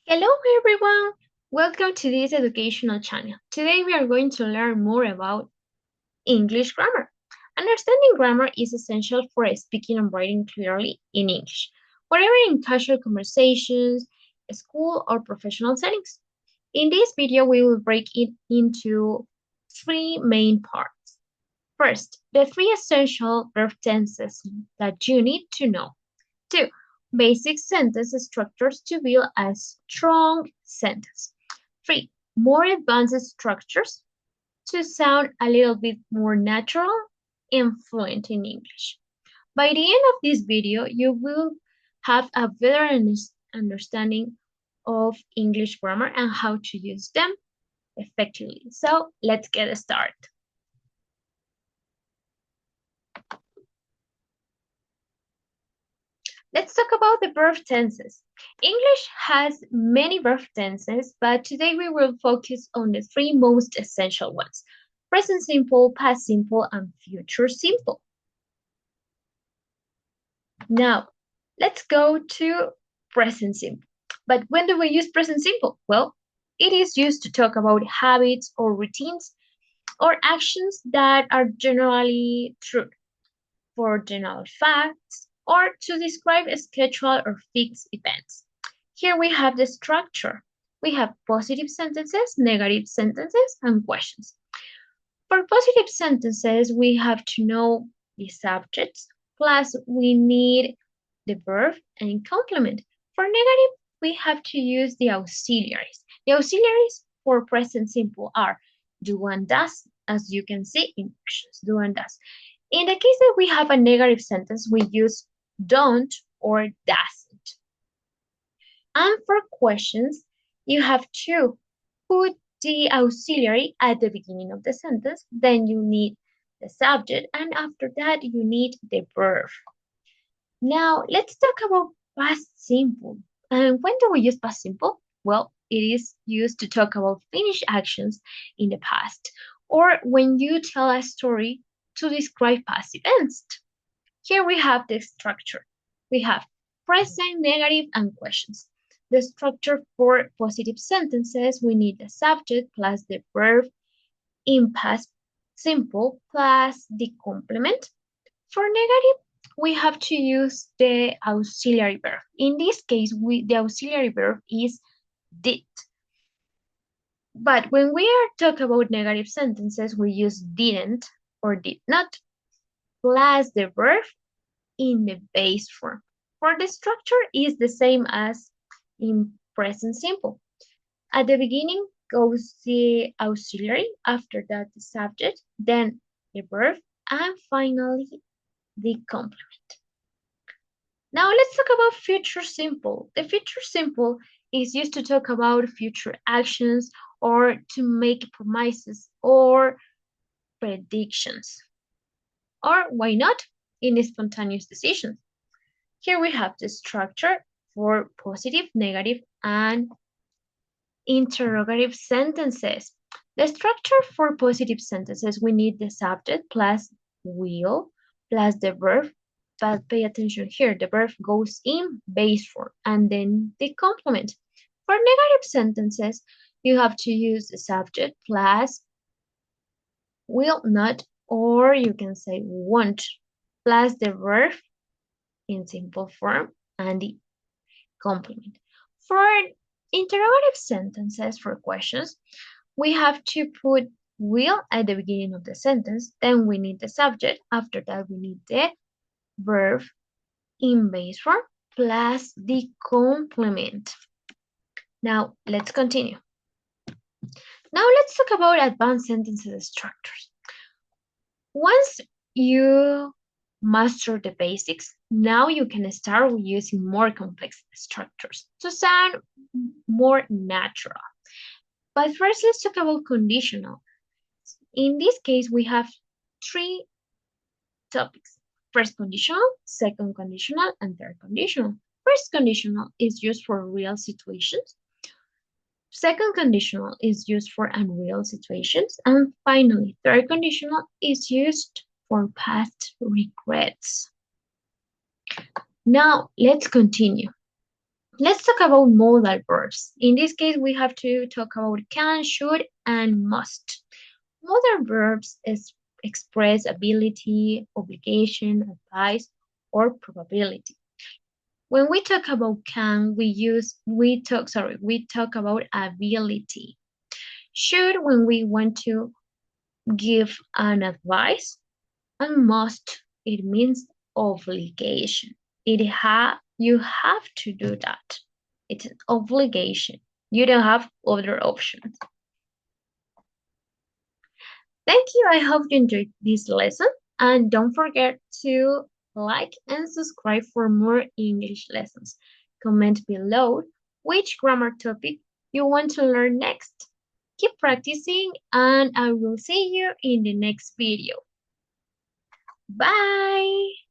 Hello everyone! Welcome to this educational channel. Today we are going to learn more about English grammar. Understanding grammar is essential for speaking and writing clearly in English, whether in casual conversations, school, or professional settings. In this video, we will break it into three main parts. First, the three essential verb tenses that you need to know. Two, basic sentence structures to build a strong sentence. Three, more advanced structures to sound a little bit more natural and fluent in English. By the end of this video, you will have a better understanding of English grammar and how to use them effectively. So let's get started. Let's talk about the verb tenses. English has many verb tenses, but today we will focus on the three most essential ones: present simple, past simple, and future simple. Now, let's go to present simple. But when do we use present simple? Well, it is used to talk about habits or routines or actions that are generally true, for general facts, or to describe a schedule or fixed events. Here we have the structure. We have positive sentences, negative sentences, and questions. For positive sentences, we have to know the subjects, plus we need the verb and complement. For negative, we have to use the auxiliaries. The auxiliaries for present simple are do and does, as you can see in questions, do and does. In the case that we have a negative sentence, we use don't or doesn't. And for questions, you have to put the auxiliary at the beginning of the sentence, then you need the subject, and after that you need the verb. Now, let's talk about past simple. And when do we use past simple? Well, it is used to talk about finished actions in the past, or when you tell a story to describe past events. Here we have the structure. We have present, negative, and questions. The structure for positive sentences, we need the subject plus the verb in past simple plus the complement. For negative, we have to use the auxiliary verb. In this case, the auxiliary verb is did. But when we are talking about negative sentences, we use didn't or did not plus the verb in the base form. For the structure is the same as in present simple. At the beginning goes the auxiliary, after that the subject, then the verb, and finally the complement. Now let's talk about future simple. The future simple is used to talk about future actions or to make promises or predictions. Or why not, in spontaneous decisions. Here we have the structure for positive, negative, and interrogative sentences. The structure for positive sentences, we need the subject plus will plus the verb, but pay attention here, the verb goes in base form and then the complement. For negative sentences, you have to use the subject plus will not, or you can say won't, plus the verb in simple form and the complement. For interrogative sentences, for questions, we have to put will at the beginning of the sentence, then we need the subject, after that we need the verb in base form plus the complement. Now let's continue. Now let's talk about advanced sentences structures. Once you master the basics, now you can start using more complex structures to sound more natural. But first, let's talk about conditional. In this case, we have three topics: first conditional, second conditional, and third conditional. First conditional is used for real situations. Second conditional is used for unreal situations. And finally, third conditional is used for past regrets. Now, let's continue. Let's talk about modal verbs. In this case, we have to talk about can, should, and must. Modal verbs express ability, obligation, advice, or probability. When we talk about can, we talk about ability. Should when we want to give an advice, and must it means obligation. You have to do that. It's an obligation. You don't have other options. Thank you. I hope you enjoyed this lesson. And don't forget to like and subscribe for more English lessons. Comment below which grammar topic you want to learn next. Keep practicing, and I will see you in the next video. Bye!